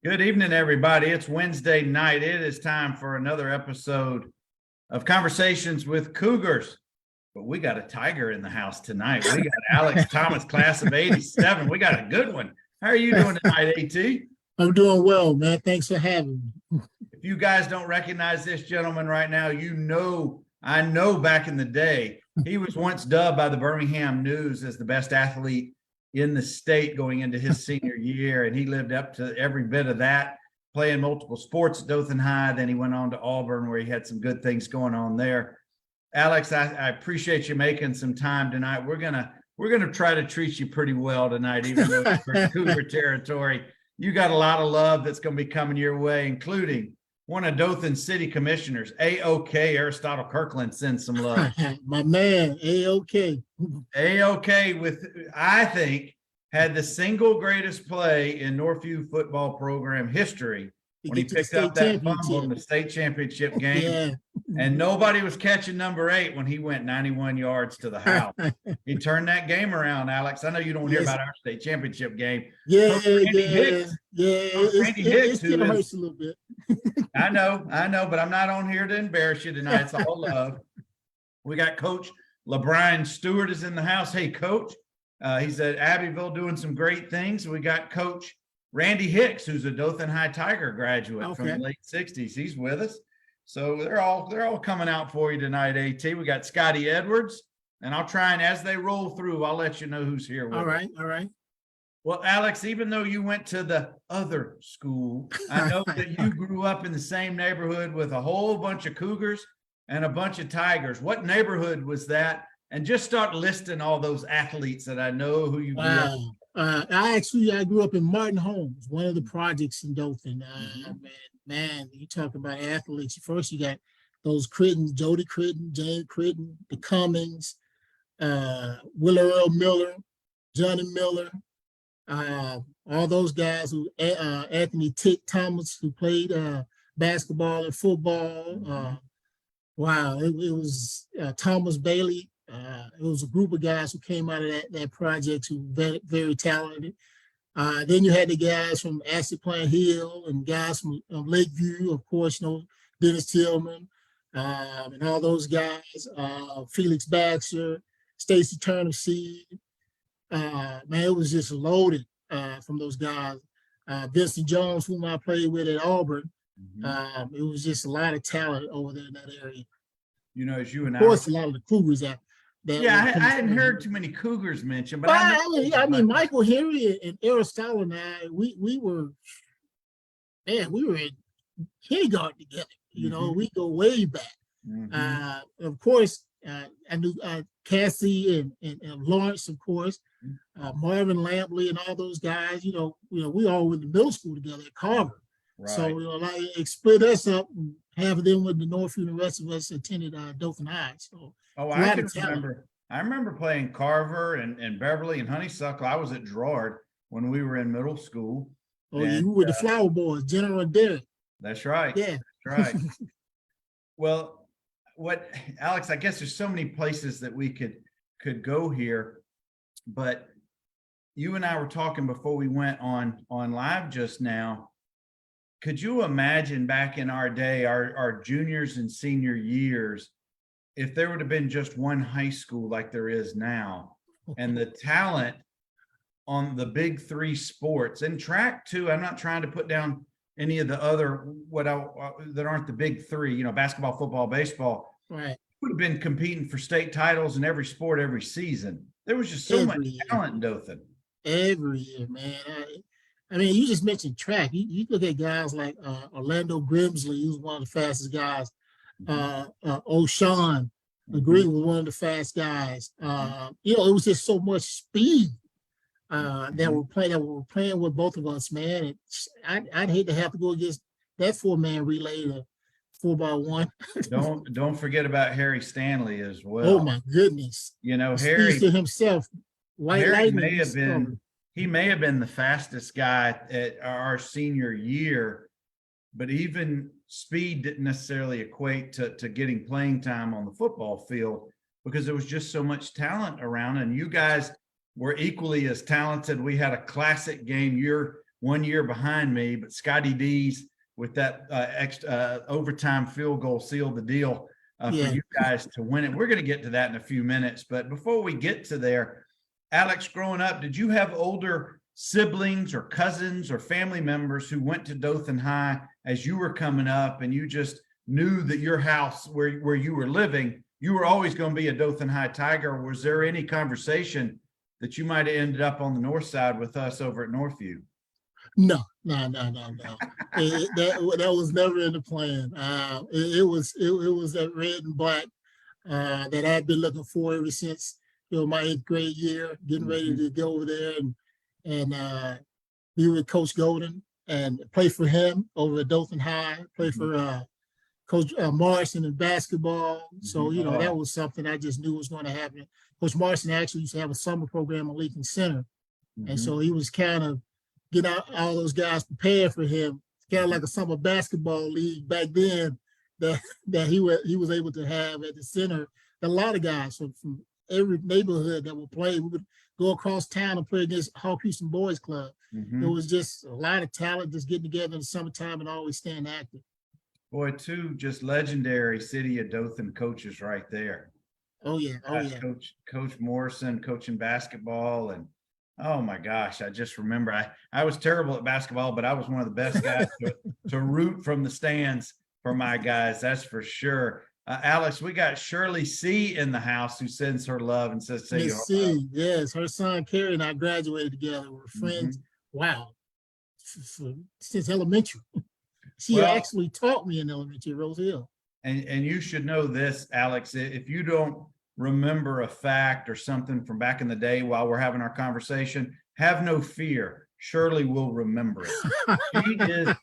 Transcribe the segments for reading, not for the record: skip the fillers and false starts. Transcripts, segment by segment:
Good evening, everybody. It's Wednesday night. It is time for another episode of Conversations with Cougars. But we got a Tiger in the house tonight. We got Alex Thomas, class of 87. We got a good one. How are you doing tonight, AT? I'm doing well, man. Thanks for having me. If you guys don't recognize this gentleman right now, I know back in the day, he was once dubbed by the Birmingham News as the best athlete in the state going into his senior year, and he lived up to every bit of that, playing multiple sports at Dothan High. Then he went on to Auburn, where he had some good things going on there. Alex, I appreciate you making some time tonight. We're gonna try to treat you pretty well tonight, even though it's for Cougar territory. You got a lot of love that's going to be coming your way, including one of Dothan City Commissioners, A.O.K. Aristotle Kirkland, sends some love. My man, A.O.K. A.O.K. with, I think, had the single greatest play in Northview football program history when he picked up that fumble in the state championship game. Yeah. And nobody was catching number 8 when he went 91 yards to the house. He turned that game around, Alex. I know you don't hear about our state championship game. Yeah, Randy Hicks, it still hurts a little bit. I know, but I'm not on here to embarrass you tonight. It's all love. We got Coach LeBron Stewart is in the house. Hey, Coach. He's at Abbeville doing some great things. We got Coach Randy Hicks, who's a Dothan High Tiger graduate from the late 60s. He's with us. So they're all coming out for you tonight, AT. We got Scotty Edwards, and I'll try and as they roll through, I'll let you know who's here with us. All right. Well, Alex, even though you went to the other school, I know that you grew up in the same neighborhood with a whole bunch of Cougars and a bunch of Tigers. What neighborhood was that? And just start listing all those athletes that I know who you grew up with. I grew up in Martin Homes, one of the projects in Dothan. Man, you talk about athletes. First, you got those Crittens, Jody Critten, Jane Critten, the Cummings, Willa Earl Miller, Johnny Miller, all those guys who, Anthony Tick Thomas, who played basketball and football. Wow, it was Thomas Bailey. It was a group of guys who came out of that project who were very, very talented. Then you had the guys from Ashley Plant Hill and guys from Lakeview, of course, Dennis Tillman, and all those guys, Felix Baxter, Stacy Turner Seed. Man, it was just loaded from those guys. Vincent Jones, whom I played with at Auburn. It was just a lot of talent over there in that area. You know, as you and of course, a lot of the Cougars out. I hadn't heard too many Cougars mentioned, but I mean, Michael Henry and Aristotle and I, we were in kindergarten together. You know, we go way back. Of course, I knew Cassie and Lawrence, of course, Marvin Lampley and all those guys. You know, we all went to middle school together at Carver. Right. So like it split us up. And half of them went to Northview, and the rest of us attended Dothan High. So I remember playing Carver and Beverly and Honeysuckle. I was at Gerard when we were in middle school. Oh, you were the Flower Boys, General and Derek. That's right. Yeah, that's right. Well, Alex? I guess there's so many places that we could go here, but you and I were talking before we went on live just now. Could you imagine back in our day, our juniors and senior years, if there would have been just one high school like there is now, and the talent on the big 3 sports and track too? I'm not trying to put down any of the other that aren't the big 3, basketball, football, baseball. Right. Would have been competing for state titles in every sport every season. There was just so much talent in Dothan. Every year, man. I mean, you just mentioned track. You look at guys like Orlando Grimsley, who's one of the fastest guys. O'Shawn Green was one of the fast guys. It was just so much speed that were playing with both of us, man. I'd hate to have to go against that 4-man relay to 4x1. Don't forget about Harry Stanley as well. Oh my goodness! Harry to himself. Harry may have been the fastest guy at our senior year, but even speed didn't necessarily equate to getting playing time on the football field because there was just so much talent around, and you guys were equally as talented. We had a classic game 1 year behind me, but Scotty D's with that extra overtime field goal sealed the deal for you guys to win it. We're going to get to that in a few minutes. But before we get to there, Alex, growing up, did you have older siblings or cousins or family members who went to Dothan High as you were coming up, and you just knew that your house where you were living, you were always going to be a Dothan High Tiger? Or was there any conversation that you might have ended up on the north side with us over at Northview? No. That was never in the plan. It was that red and black that I'd been looking for ever since my 8th grade year, getting ready to go over there and be with Coach Golden and play for him over at Dothan High, play for Coach Morrison in basketball. So, that was something I just knew was going to happen. Coach Morrison actually used to have a summer program at Lincoln Center. And so he was kind of getting all those guys prepared for him. It's kind of like a summer basketball league back then that he was able to have at the center. A lot of guys from every neighborhood that would play. We would go across town and play against Hawk Houston Boys Club. It was just a lot of talent just getting together in the summertime and always staying active. Boy, two just legendary City of Dothan coaches right there. Oh yeah. Coach Morrison coaching basketball, and oh my gosh, I just remember I was terrible at basketball, but I was one of the best guys to root from the stands for my guys. That's for sure. Alex, we got Shirley C in the house who sends her love and says, Miss C, yes, her son Carrie and I graduated together. We're friends. Wow, since elementary. She actually taught me in elementary, Rose Hill. And you should know this, Alex, if you don't remember a fact or something from back in the day while we're having our conversation, have no fear. Shirley will remember it.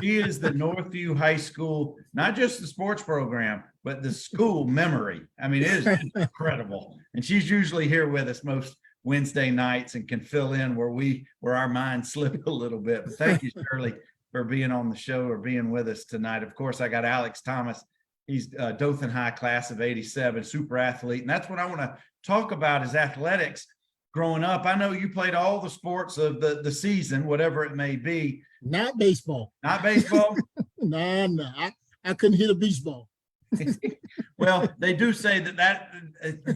She is the Northview High School, not just the sports program, but the school memory. I mean, it is incredible. And she's usually here with us most Wednesday nights and can fill in where our minds slip a little bit. But thank you, Shirley, for being on the show or being with us tonight. Of course, I got Alex Thomas. He's Dothan High class of 87, super athlete. And that's what I want to talk about is athletics. Growing up, I know you played all the sports of the season, whatever it may be. Not baseball. Not baseball? No. I couldn't hit a beach ball. Well, they do say that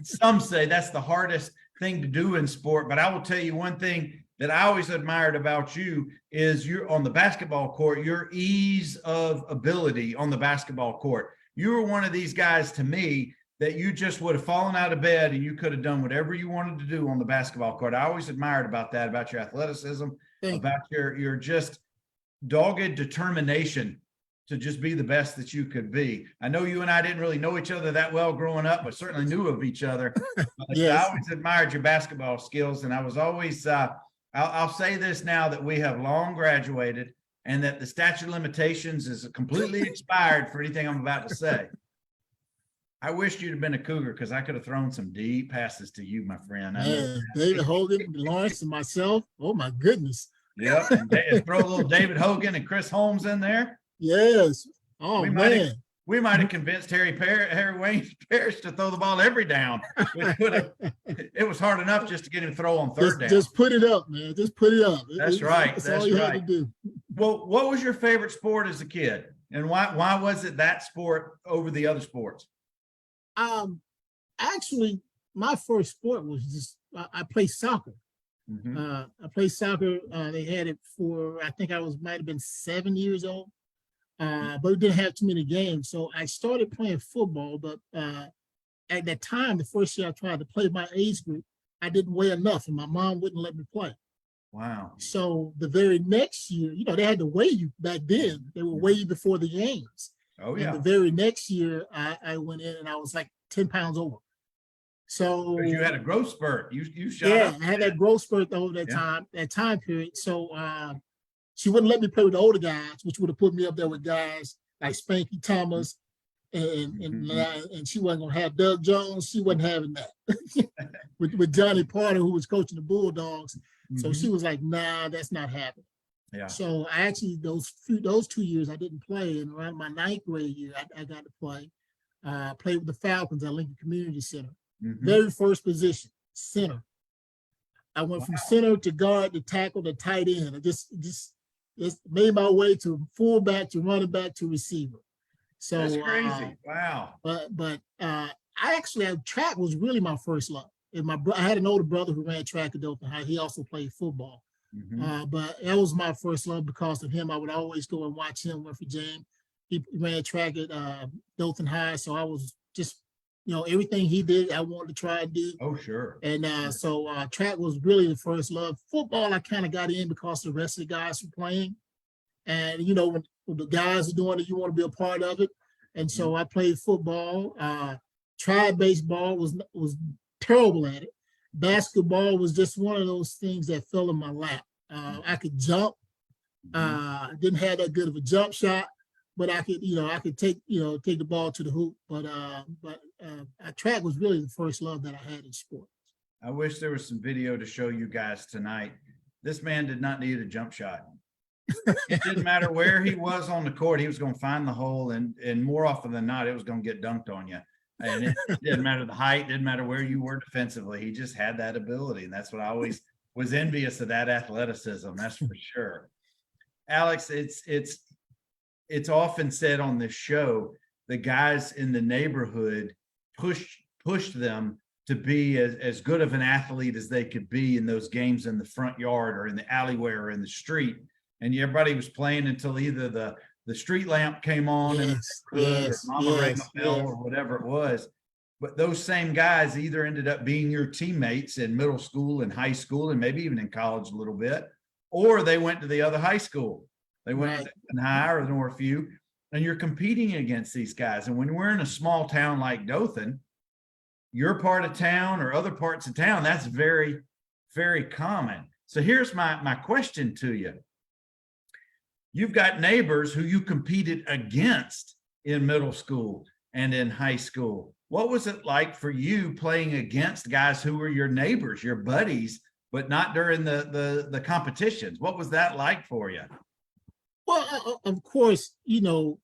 some say that's the hardest thing to do in sport. But I will tell you one thing that I always admired about you is you're on the basketball court, your ease of ability on the basketball court. You were one of these guys to me that you just would have fallen out of bed and you could have done whatever you wanted to do on the basketball court. I always admired about that, about your athleticism, about your just dogged determination to just be the best that you could be. I know you and I didn't really know each other that well growing up, but certainly knew of each other. Yes. I always admired your basketball skills, and I was always, I'll say this now that we have long graduated and that the statute of limitations is completely expired for anything I'm about to say. I wished you'd have been a Cougar because I could have thrown some deep passes to you, my friend. David Hogan, Lawrence, and myself. Oh my goodness. Yep. And throw a little David Hogan and Chris Holmes in there. Yes. Oh man. We might have convinced Harry Wayne Parrish to throw the ball every down. It was hard enough just to get him to throw on third down. Just put it up, man. Just put it up. That's right. That's all you right. had to do. Well, what was your favorite sport as a kid, and why was it that sport over the other sports? Actually, my first sport was just I played soccer. I played soccer. They had it for I think might have been 7 years old. But we didn't have too many games. So I started playing football, but at that time, the first year I tried to play my age group, I didn't weigh enough and my mom wouldn't let me play. Wow. So the very next year, they had to weigh you back then. They would weigh you before the games. Oh, yeah. And the very next year, I went in and I was like 10 pounds over. So you had a growth spurt. You shot up. I had that growth spurt over that time period. So she wouldn't let me play with the older guys, which would have put me up there with guys like Spanky Thomas, and she wasn't gonna have Doug Jones. She wasn't having that with Johnny Porter, who was coaching the Bulldogs. So she was like, "Nah, that's not happening." Yeah. So I actually those 2 years I didn't play, and around my 9th grade year I got to play. Played with the Falcons at Lincoln Community Center. Very first position, center. I went from center to guard to tackle to tight end. I just made my way to fullback to running back to receiver. So that's crazy. Wow. But I actually track was really my first love. And I had an older brother who ran track at Dothan High. He also played football. But that was my first love. Because of him, I would always go and watch him run for James. He ran track at Dothan High, so I was just, everything he did, I wanted to try and do. Oh, sure. And so track was really the first love. Football, I kind of got in because the rest of the guys were playing. And, when the guys are doing it, you want to be a part of it. And so I played football. Tried baseball, was terrible at it. Basketball was just one of those things that fell in my lap. I could jump. Didn't have that good of a jump shot, but I could take the ball to the hoop. But track was really the first love that I had in sports. I wish there was some video to show you guys tonight. This man did not need a jump shot. It didn't matter where he was on the court. He was going to find the hole, and more often than not, it was going to get dunked on you. And it didn't matter the height, didn't matter where you were defensively. He just had that ability. And that's what I always was envious of, that athleticism. That's for sure. Alex, it's often said on this show, the guys in the neighborhood pushed them to be as good of an athlete as they could be in those games in the front yard or in the alleyway or in the street. And everybody was playing until either the street lamp came on or mama rang a bell or whatever it was. But those same guys either ended up being your teammates in middle school and high school and maybe even in college a little bit, or they went to the other high school. They went to Dothan High or Northview, and you're competing against these guys. And when we're in a small town like Dothan, your part of town or other parts of town, that's very, very common. So here's my question to you. You've got neighbors who you competed against in middle school and in high school. What was it like for you playing against guys who were your neighbors, your buddies, but not during the competitions? What was that like for you? Well, of course, prior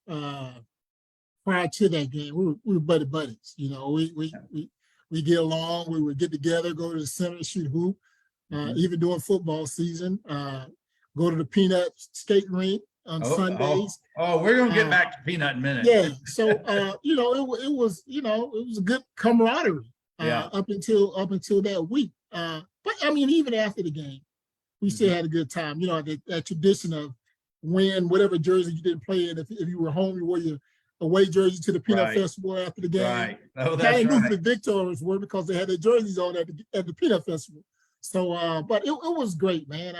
to that game, we were buddies. We get along. We would get together, go to the center, shoot hoop. Even during football season, go to the peanut skate rink on Sundays. We're gonna get back to peanut in a minute. Yeah. So it was a good camaraderie up until that week. But I mean, even after the game, we still had a good time. That tradition of win whatever jersey you didn't play in. If you were home, you wore your away jersey to the peanut festival after the game. Right. Oh, that's I knew right. who the victors were because they had their jerseys on at the peanut festival. So, but it was great, man.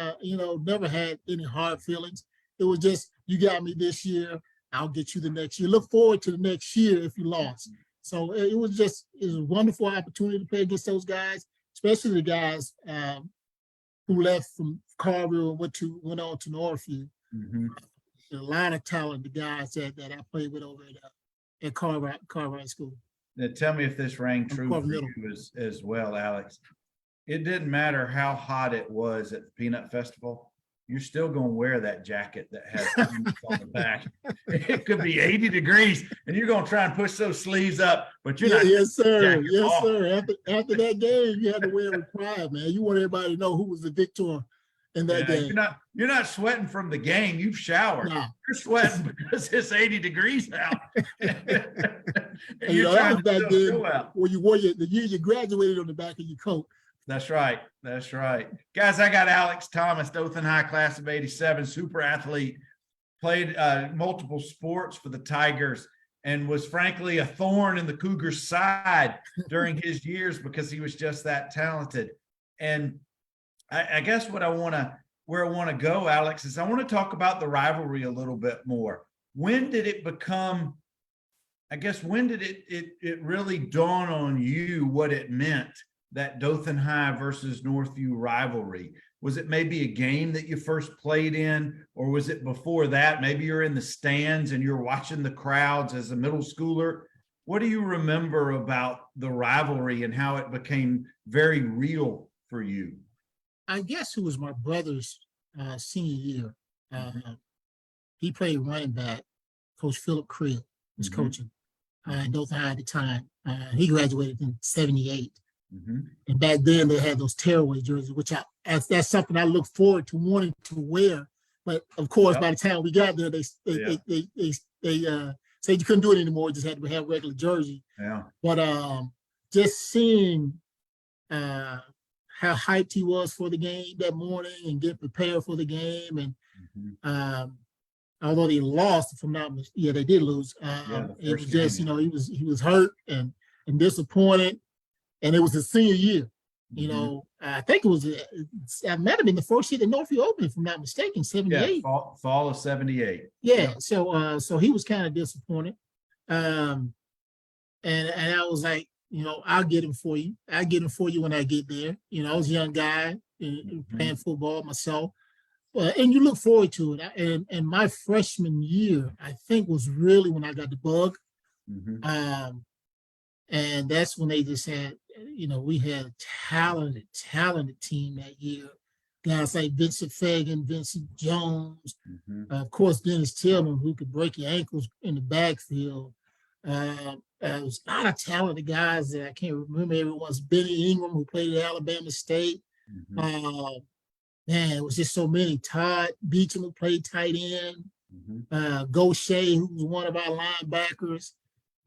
Never had any hard feelings. It was just, you got me this year, I'll get you the next year. Look forward to the next year if you lost. So it was a wonderful opportunity to play against those guys, especially the guys who left from Carville and went on to Northview. A lot of talent, the guys that I played with over at Carville School. Now, tell me if this rang true for you as well, Alex. It didn't matter how hot it was at the Peanut Festival. You're still going to wear that jacket that has peanuts on the back. It could be 80 degrees, and you're going to try and push those sleeves up, but you're not. Yes, sir. Yes, sir. After that game, you had to wear it with pride, man. You want everybody to know who was the victor in that game. You're not sweating from the game. You've showered. No. You're sweating because it's 80 degrees out. That was back then where you wore the year you graduated on the back of your coat. That's right. Guys, I got Alex Thomas, Dothan High class of 87, super athlete, played multiple sports for the Tigers, and was frankly a thorn in the Cougars' side during his years because he was just that talented. And I guess where I want to go, Alex, is I want to talk about the rivalry a little bit more. When did it become, when did it really dawn on you what it meant, that Dothan High versus Northview rivalry? Was it maybe a game that you first played in, or was it before that? Maybe you're in the stands and you're watching the crowds as a middle schooler. What do you remember about the rivalry and how it became very real for you? I guess it was my brother's senior year. He played running back. Coach Philip Creel was coaching in Dothan High at the time. He graduated in 78. And back then they had those tearaway jerseys, which that's something I look forward to wanting to wear. But of course, by the time we got there, they said you couldn't do it anymore. You just had to have regular jersey. Yeah. But just seeing how hyped he was for the game that morning and get prepared for the game, and although they lost, if I'm not mistaken, they did lose. It was just he was hurt and disappointed, and it was his senior year. You know, I think it might have been the first year the Northview Open, if I'm not mistaken, 78. Yeah, fall of 78. Yeah, so he was kind of disappointed. And I was like, I'll get him for you. I'll get him for you when I get there. I was a young guy playing football myself. And you look forward to it. And my freshman year, I think, was really when I got the bug. And that's when they just had, we had a talented team that year. Guys like Vincent Fagan, Vincent Jones, of course, Dennis Tillman, who could break your ankles in the backfield. There was a lot of talented guys that I can't remember everyone's. Benny Ingram, who played at Alabama State. Man, it was just so many. Todd Beecham, who played tight end. Gaucher, who was one of our linebackers.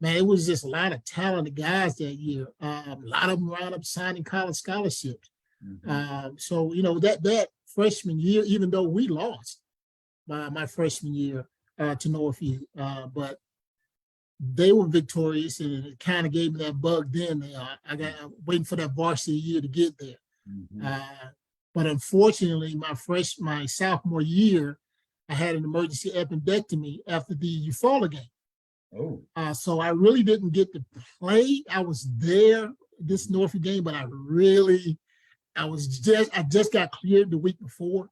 Man, it was just a lot of talented guys that year. A lot of them wound up signing college scholarships. So, that freshman year, even though we lost my freshman year to Northview, but they were victorious, and it kind of gave me that bug then. I got waiting for that varsity year to get there. But unfortunately, my sophomore year, I had an emergency appendectomy after the Eufaula game. So I really didn't get to play. I was there this Northview game, but I just got cleared the week before.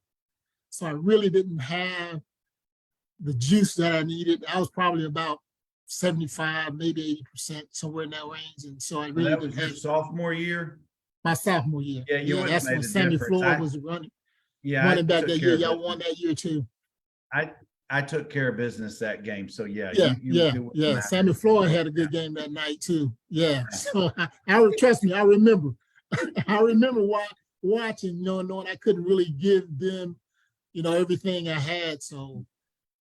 So I really didn't have the juice that I needed. I was probably about 75, maybe 80%, somewhere in that range. And so I really that was your sophomore year? My sophomore year. Yeah, that's when Sammy Floyd was running back that year. Y'all won that year too. I took care of business that game. So yeah. Sammy Floyd had a good game that night too. Yeah. So I trust me, I remember. I remember watching, knowing I couldn't really give them, everything I had. So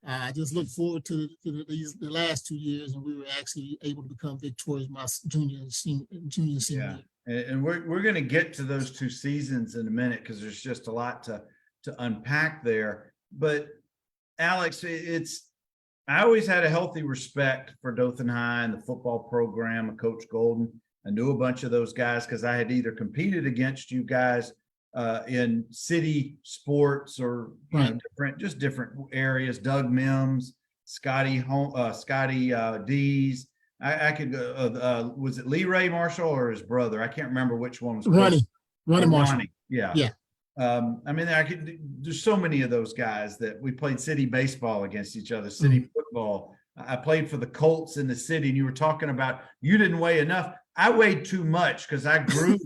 I just look forward to the last 2 years, and we were actually able to become victorious my junior and senior year. And we're going to get to those 2 seasons in a minute, because there's just a lot to unpack there. But Alex, I always had a healthy respect for Dothan High and the football program and Coach Golden. I knew a bunch of those guys because I had either competed against you guys in city sports or different areas. Doug Mims, Scotty Dees. I could was it Lee Ray Marshall or his brother? I can't remember which one was Ronnie Marshall. Yeah. There's so many of those guys that we played city baseball against each other, city football. I played for the Colts in the city, and you were talking about you didn't weigh enough. I weighed too much because I grew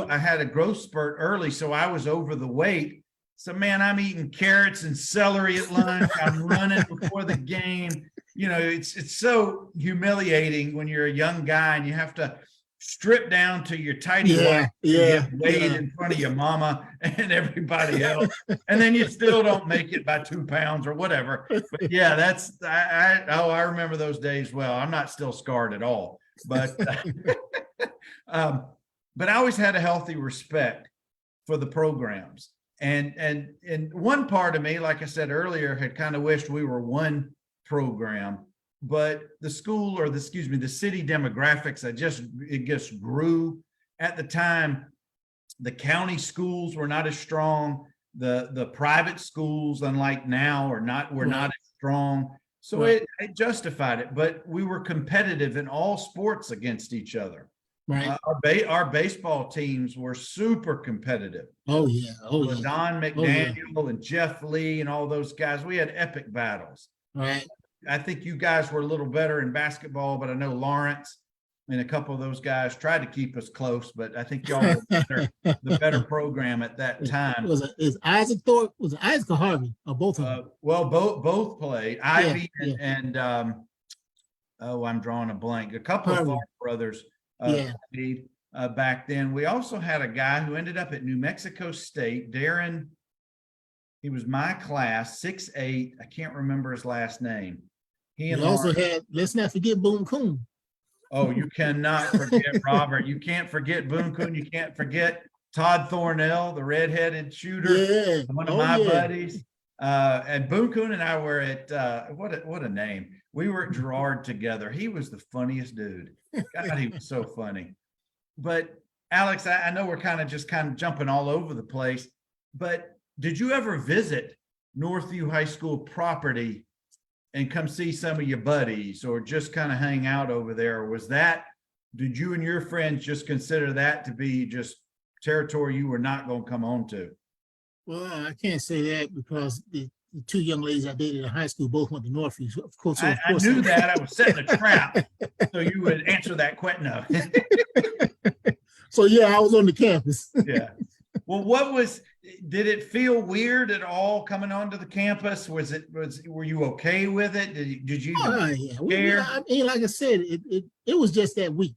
I had a growth spurt early, so I was over the weight. So man, I'm eating carrots and celery at lunch. I'm running before the game. It's so humiliating when you're a young guy and you have to strip down to your tidy white and weighed in front of your mama and everybody else, and then you still don't make it by 2 pounds or whatever. But yeah, I remember those days well. I'm not still scarred at all, but but I always had a healthy respect for the programs, and one part of me, like I said earlier, had kind of wished we were one program. But the school, or the city demographics, it just grew. At the time, the county schools were not as strong. The private schools, unlike now, were not as strong. So it justified it. But we were competitive in all sports against each other. Right. Our baseball teams were super competitive. Oh yeah. Don McDaniel and Jeff Lee and all those guys. We had epic battles. Right. I think you guys were a little better in basketball, but I know Lawrence and a couple of those guys tried to keep us close, but I think y'all were the better program at that time. Is Isaac Thorpe, was it Isaac or Harvey, or both of them? Well, both played. Ivy and I'm drawing a blank. A couple of Thorpe brothers played. back then. We also had a guy who ended up at New Mexico State, Darren. He was my class, 6'8". I can't remember his last name. He and We also Lauren. had, let's not forget Boone Coon. Oh, you cannot forget Robert. You can't forget Boone Coon. You can't forget Todd Thornell, the redheaded shooter, Yeah. one of Oh, my yeah. buddies. And Boone Coon and I were at what a name. We were at Girard together. He was the funniest dude. God, he was so funny. But Alex, I know we're kind of jumping all over the place, but did you ever visit Northview High School property and come see some of your buddies or just kind of hang out over there? Or did you and your friends just consider that to be just territory you were not going to come on to? Well, I can't say that because the two young ladies I dated in high school both went to Northview. So of course, I knew that. I was setting a trap so you would answer that question. No. So yeah, I was on the campus. Yeah. Well, did it feel weird at all coming onto the campus? Were you okay with it? Did you Yeah. care? I mean, like I said, it was just that week,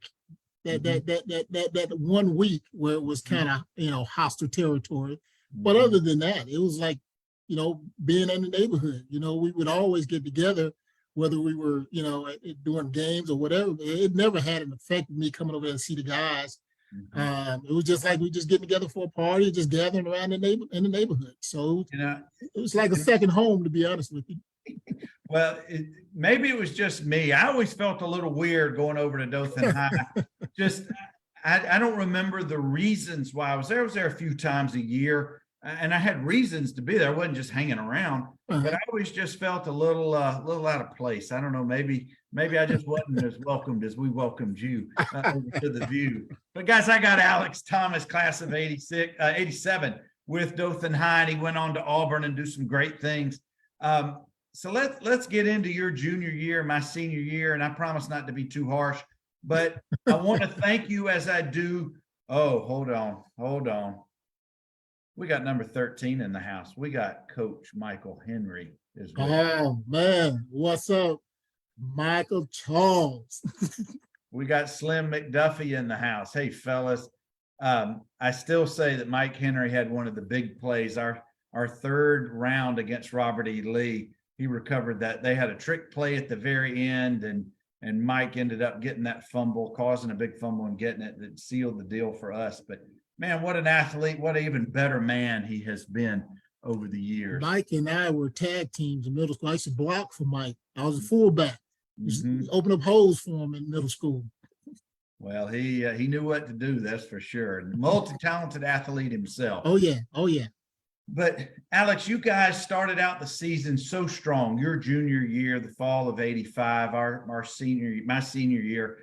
that 1 week where it was kind of, hostile territory. But other than that, it was like, being in the neighborhood. We would always get together, whether we were, doing games or whatever. It never had an effect on me coming over and see the guys. It was just like we just getting together for a party, just gathering around in the neighborhood. So it was like a second home, to be honest with you. Well, maybe it was just me. I always felt a little weird going over to Dothan High. I don't remember the reasons why I was there. I was there a few times a year, and I had reasons to be there. I wasn't just hanging around, but I always just felt a little out of place. I don't know. Maybe I just wasn't as welcomed as we welcomed you over to the View. But guys, I got Alex Thomas, class of 87 with Dothan High, and he went on to Auburn and do some great things. So let's get into your junior year, my senior year, and I promise not to be too harsh, but I want to thank you as I do. Oh, hold on. We got number 13 in the house. We got Coach Michael Henry as well. Oh man, what's up, Michael Charles? We got Slim McDuffie in the house. Hey, fellas. I still say that Mike Henry had one of the big plays. Our third round against Robert E. Lee, he recovered that. They had a trick play at the very end, and Mike ended up getting that fumble, causing a big fumble and getting it that sealed the deal for us. But man, what an athlete, what an even better man he has been over the years. Mike and I were tag teams in middle school. I used to block for Mike. I was a fullback. Open up holes for him in middle school. Well, he knew what to do, that's for sure. Multi-talented athlete himself. Oh yeah. But Alex, you guys started out the season so strong. Your junior year, the fall of '85, my senior year.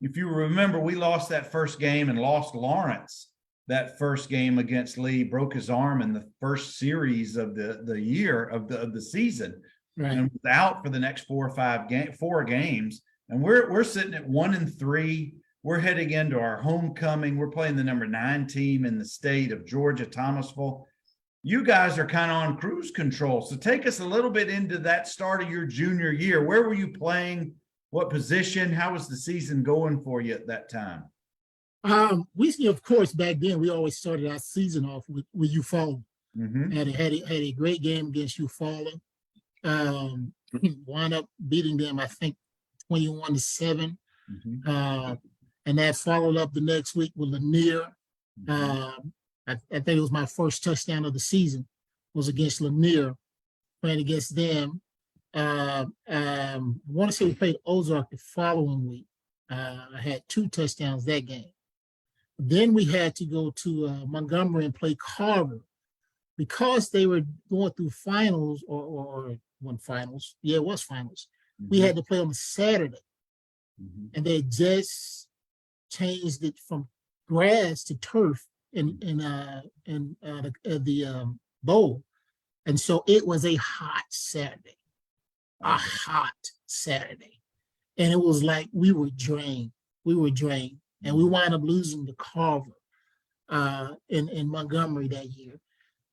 If you remember, we lost that first game and lost Lawrence that first game against Lee, broke his arm in the first series of the year of the season, right. And was out for the next 4 games. And we're sitting at 1-3. We're heading into our homecoming. We're playing the number 9 team in the state of Georgia, Thomasville. You guys are kind of on cruise control. So take us a little bit into that start of your junior year. Where were you playing? What position? How was the season going for you at that time? We, of course, back then we always started our season off with Eufaula. Had a great game against Eufaula. Wound up beating them, I think, 21-7. And that followed up the next week with Lanier. I think it was my first touchdown of the season was against Lanier, playing against them. I want to say we played Ozark the following week. I had 2 touchdowns that game. Then we had to go to Montgomery and play Carver because they were going through finals or one finals. Yeah, it was finals. We had to play on a Saturday, and they just changed it from grass to turf in the bowl, and so it was a hot Saturday, and it was like we were drained, and we wound up losing to Carver in Montgomery that year.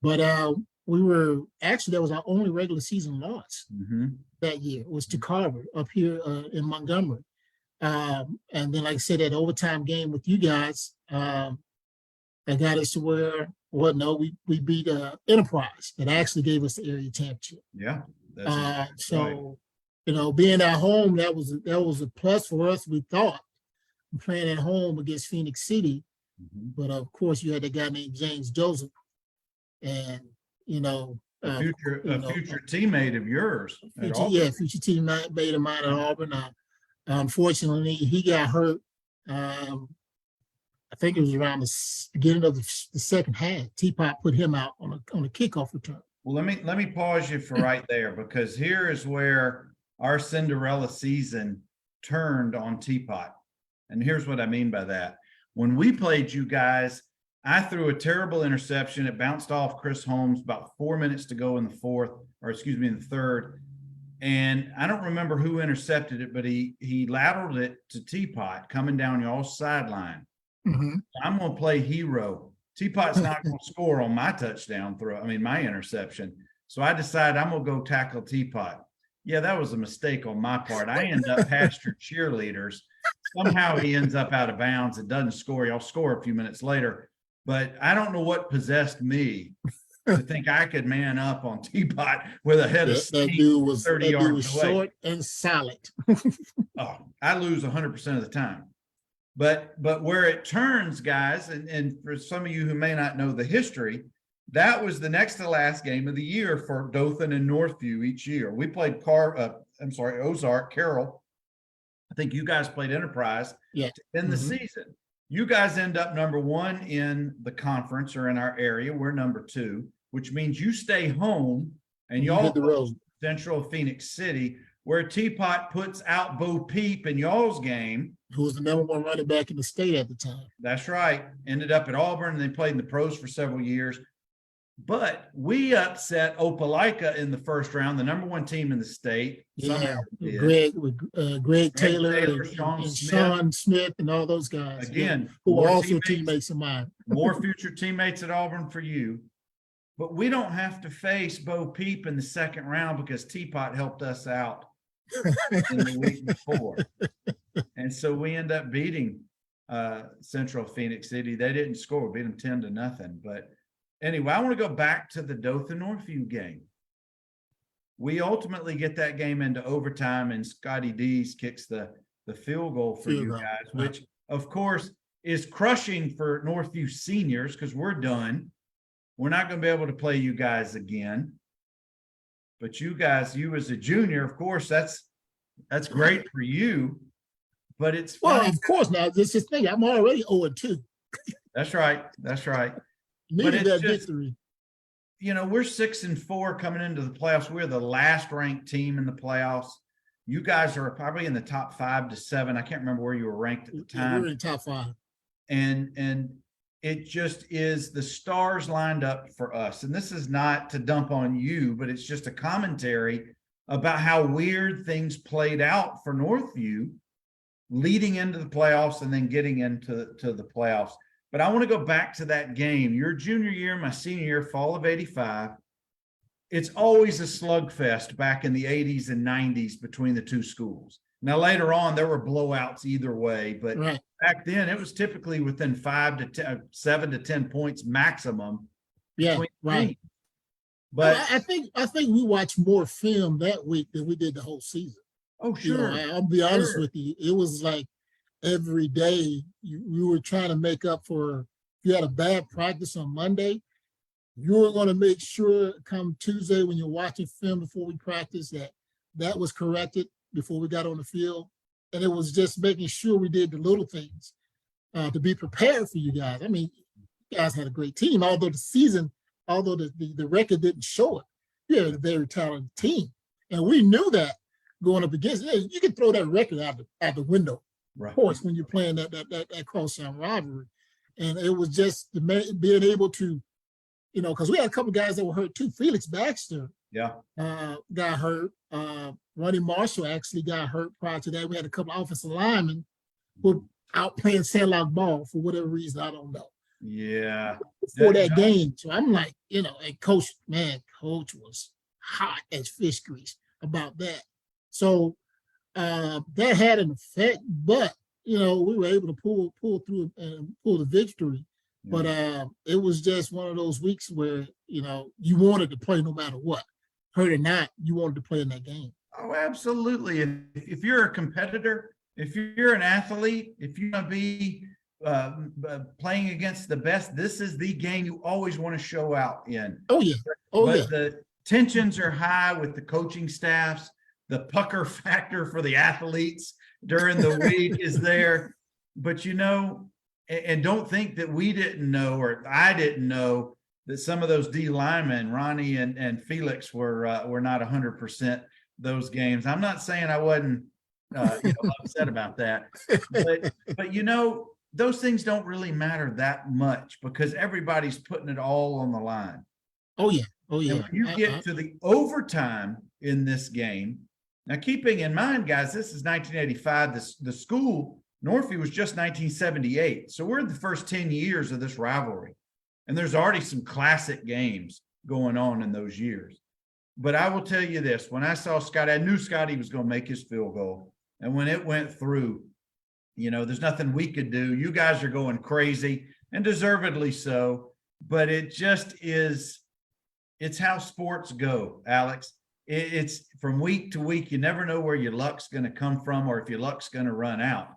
But we were actually, that was our only regular season loss that year, was to Carver up here in Montgomery. And then, like I said, that overtime game with you guys, that got us to where, well, no, we beat Enterprise that actually gave us the area championship. Yeah. That's exactly right. So, you know, being at home, that was a plus for us, we thought, playing at home against Phoenix City. Mhm. But of course, you had a guy named James Joseph, and you know, A future teammate of yours. At Auburn. future teammate of mine at Auburn. Unfortunately, he got hurt. I think it was around the beginning of the second half. Teapot put him out on a kickoff return. Well, let me pause you for right there, because here is where our Cinderella season turned on Teapot. And here's what I mean by that. When we played you guys, I threw a terrible interception. It bounced off Chris Holmes about 4 minutes to go in the in the third. And I don't remember who intercepted it, but he lateraled it to Teapot coming down y'all's sideline. Mm-hmm. I'm going to play hero. Teapot's not going to score on my touchdown throw. I mean, my interception. So I decided I'm going to go tackle Teapot. Yeah, that was a mistake on my part. I end up past your cheerleaders. Somehow he ends up out of bounds. It doesn't score. Y'all score a few minutes later. But I don't know what possessed me to think I could man up on Teapot with a head of steam. That dude was 30 yards away. Short and solid. Oh, I lose 100% of the time. But where it turns, guys, and for some of you who may not know the history, that was the next to last game of the year for Dothan and Northview each year. We played Ozark, Carroll. I think you guys played Enterprise to end the season. You guys end up number one in the conference or in our area. We're number two, which means you stay home and y'all play Central Phoenix City, where Teapot puts out Bo Peep in y'all's game. Who was the number one running back in the state at the time. That's right. Ended up at Auburn, and they played in the pros for several years. But we upset Opelika in the first round, the number one team in the state. Yeah, Greg Taylor and Sean Smith and all those guys. Again, who were also teammates of mine. More future teammates at Auburn for you. But we don't have to face Bo Peep in the second round because Teapot helped us out in the week before. And so we end up beating Central Phoenix City. They didn't score. We beat them 10-0. But anyway, I want to go back to the Dothan Northview game. We ultimately get that game into overtime, and Scotty Dees kicks the field goal for you guys, which, of course, is crushing for Northview seniors because we're done. We're not going to be able to play you guys again. But you guys, you as a junior, of course, that's great for you. But it's fun. Well, of course. Now, this is the thing. I'm already 0-2. That's right. That's right. Needed that victory. You know, we're 6-4 coming into the playoffs. We're the last ranked team in the playoffs. You guys are probably in the top 5 to 7. I can't remember where you were ranked at the time. We were in top 5. And it just is the stars lined up for us. And this is not to dump on you, but it's just a commentary about how weird things played out for Northview leading into the playoffs and then getting into the playoffs. But I want to go back to that game. Your junior year, my senior year, fall of 85. It's always a slugfest back in the 80s and 90s between the two schools. Now, later on, there were blowouts either way, but back then it was typically within 7 to 10 points maximum. Yeah, right. But I think we watched more film that week than we did the whole season. Oh, sure. You know, I'll be honest with you. It was like every day you were trying to make up for, if you had a bad practice on Monday, you were going to make sure come Tuesday when you're watching film before we practice that was corrected before we got on the field. And it was just making sure we did the little things to be prepared for you guys. I mean, you guys had a great team, although the record didn't show it. You had a very talented team. And we knew that going up against it. You can throw that record out the window, of course, when you're playing that cross-town rivalry. And it was just being able to, you know, because we had a couple of guys that were hurt too. Felix Baxter got hurt. Ronnie Marshall actually got hurt prior to that. We had a couple of offensive linemen who were out playing sandlot ball for whatever reason, I don't know. Yeah. Before that game. So I'm like, you know, and coach was hot as fish grease about that. So that had an effect, but we were able to pull through and pull the victory. But it was just one of those weeks where you wanted to play no matter what, hurt or not, you wanted to play in that game. Oh, absolutely. If you're a competitor, if you're an athlete, if you're going to be playing against the best, this is the game you always want to show out in. Oh yeah. But the tensions are high with the coaching staffs. The pucker factor for the athletes during the week is there. But and don't think that we didn't know, or I didn't know, that some of those D linemen, Ronnie and Felix, were not 100% those games. I'm not saying I wasn't upset about that, but those things don't really matter that much because everybody's putting it all on the line. Oh yeah. And when you get to the overtime in this game, now keeping in mind, guys, this is 1985. The school, Northview, was just 1978. So we're in the first 10 years of this rivalry. And there's already some classic games going on in those years. But I will tell you this, when I saw Scotty, I knew Scotty was going to make his field goal. And when it went through, there's nothing we could do. You guys are going crazy, and deservedly so. But it just is, it's how sports go, Alex. It's from week to week. You never know where your luck's going to come from or if your luck's going to run out.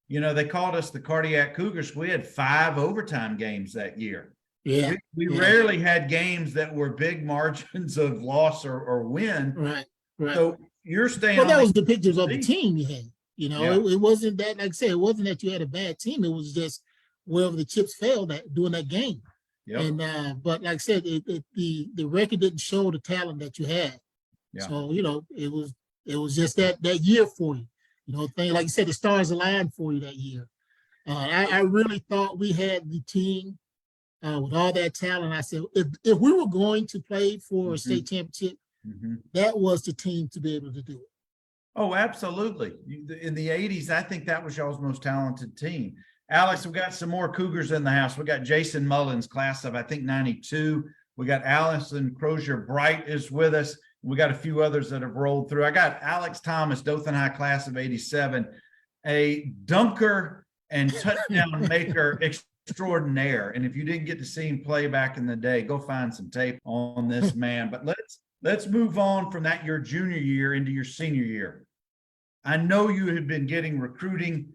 They called us the Cardiac Cougars. We had 5 overtime games that year. Yeah. We rarely had games that were big margins of loss or win. Right. So you're staying. Well, that was the pictures of the team you had. Yeah. It wasn't that, like I said, it wasn't that you had a bad team. It was just wherever the chips fell during that game. Yep. And but like I said, the record didn't show the talent that you had. Yeah. So it was just that year for you. Thing like you said, the stars aligned for you that year. I really thought we had the team with all that talent. I said, if we were going to play for a state championship, that was the team to be able to do it. Oh, absolutely. In the 80s, I think that was y'all's most talented team. Alex, we've got some more Cougars in the house. We got Jason Mullins, class of, I think, 92. We got Allison Crozier Bright is with us. We got a few others that have rolled through. I got Alex Thomas, Dothan High, class of 87, a dunker and touchdown maker extraordinaire. And if you didn't get to see him play back in the day, go find some tape on this man. But let's move on from that, your junior year, into your senior year. I know you had been getting recruiting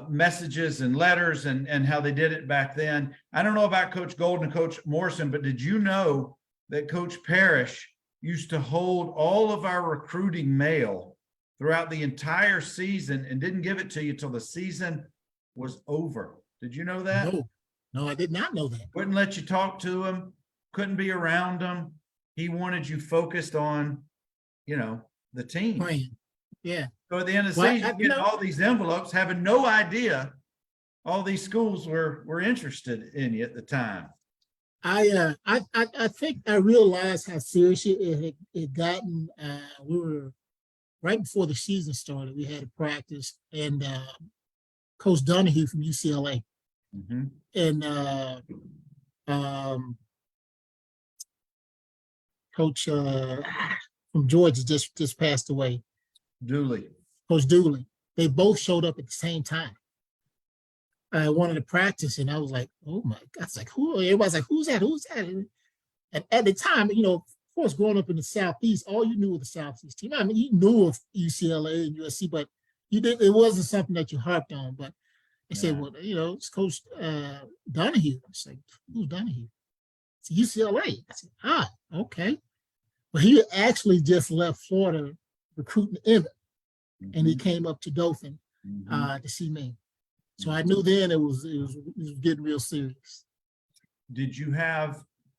messages and letters and how they did it back then. I don't know about Coach Golden and Coach Morrison, but did you know that Coach Parrish used to hold all of our recruiting mail throughout the entire season and didn't give it to you till the season was over? Did you know that? No, I did not know that. Wouldn't let you talk to him, couldn't be around him. He wanted you focused on, the team. Playing. Yeah. So at the end of the season, getting all these envelopes, having no idea all these schools were interested in you at the time. I think I realized how serious it had gotten. We were right before the season started. We had a practice, and Coach Donahue from UCLA, and Coach from Georgia just passed away. Coach Dooley. They both showed up at the same time. I wanted to practice, and I was like, "Oh my God!" It's like, "Who?" Everybody's like, "Who's that? Who's that?" And at the time, of course, growing up in the Southeast, all you knew was the Southeast team. I mean, you knew of UCLA and USC, but you didn't. It wasn't something that you harped on. But they said, "Well, it's Coach Donahue." I said, "Who's Donahue?" It's UCLA. I said, okay." But he actually just left Florida recruiting Emmett, and he came up to Dothan to see me. So I knew then it was getting real serious.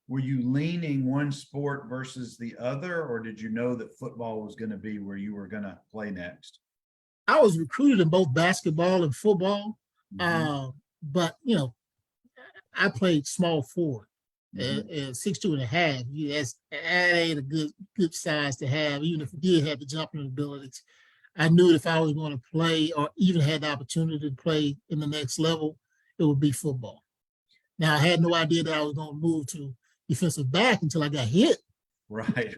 Were you leaning one sport versus the other, or did you know that football was going to be where you were going to play next? I was recruited in both basketball and football, but I played small forward, and 6'2.5". That ain't a good size to have, even if you did have the jumping abilities. I knew that if I was going to play or even had the opportunity to play in the next level, it would be football. Now, I had no idea that I was going to move to defensive back until I got hit. Right.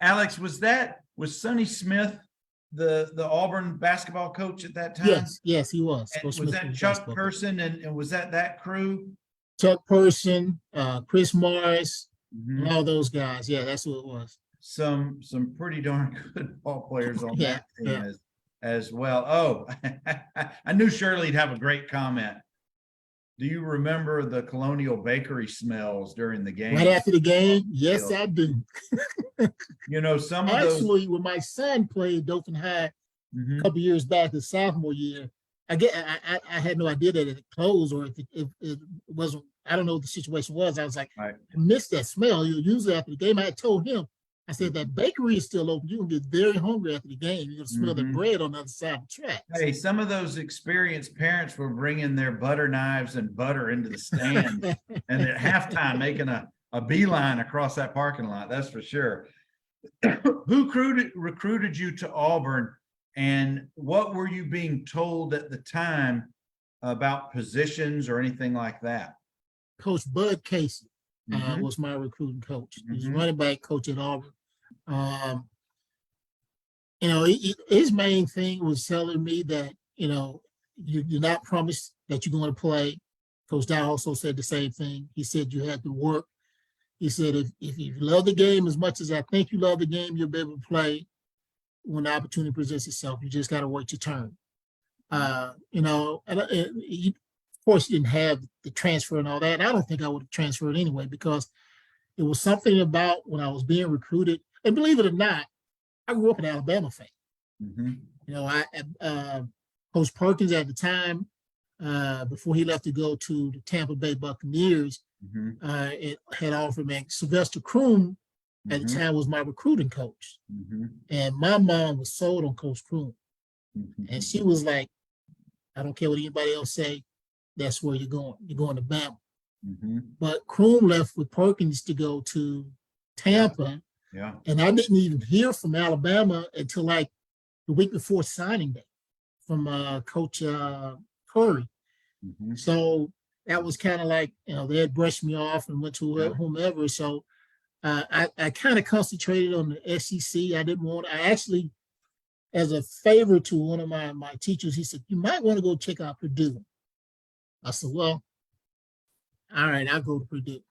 Alex, was Sonny Smith the Auburn basketball coach at that time? Yes, he was. And Coach was Smith that was Chuck basketball coach. Person and was that crew? Chuck Person, Chris Morris, Mhm. and all those guys. Yeah, that's who it was. Some pretty darn good ball players on Yeah, that team yeah. as well. Oh, I knew Shirley'd have a great comment. Do you remember the Colonial Bakery smells during the game? Right after the game? Yes, I do. You know, some of those. Actually, when my son played Dothan High Mhm. a couple years back, his sophomore year, I had no idea that it closed or if it wasn't. I don't know what the situation was. I was like, Right. I missed that smell. Usually after the game, I had told him, I said, that bakery is still open. You can get very hungry after the game. You're going to smell the bread on the other side of the tracks. Hey, some of those experienced parents were bringing their butter knives and butter into the stand and at halftime making a beeline across that parking lot. That's for sure. Who recruited you to Auburn, and what were you being told at the time about positions or anything like that? Coach Bud Casey Mhm. was my recruiting coach. He was Mhm. running back coach at Auburn. You know, his main thing was telling me that, you know, you're not promised that you're going to play. Coach Dow also said the same thing. He said you had to work. He said, if you love the game as much as I think you love the game, you'll be able to play when the opportunity presents itself. You just got to wait your turn. You know, and of course, you didn't have the transfer and all that. And I don't think I would have transferred anyway, because it was something about when I was being recruited. And believe it or not, I grew up an Alabama fan. Mhm. You know, Coach Perkins at the time, before he left to go to the Tampa Bay Buccaneers, Mhm. it had offered me Sylvester Croom at the Mhm. time was my recruiting coach. Mhm. And my mom was sold on Coach Croom. Mhm. And she was like, I don't care what anybody else say, that's where you're going. You're going to Bama. Mhm. But Croom left with Perkins to go to Tampa. Yeah. And I didn't even hear from Alabama until like the week before signing day from Coach Curry. Mhm. So that was kind of like, you know, they had brushed me off and went to Yeah. whomever. So I kind of concentrated on the SEC. I didn't want, I actually, as a favor to one of my teachers, he said, you might want to go check out Purdue. I said, well, all right, I'll go to Purdue.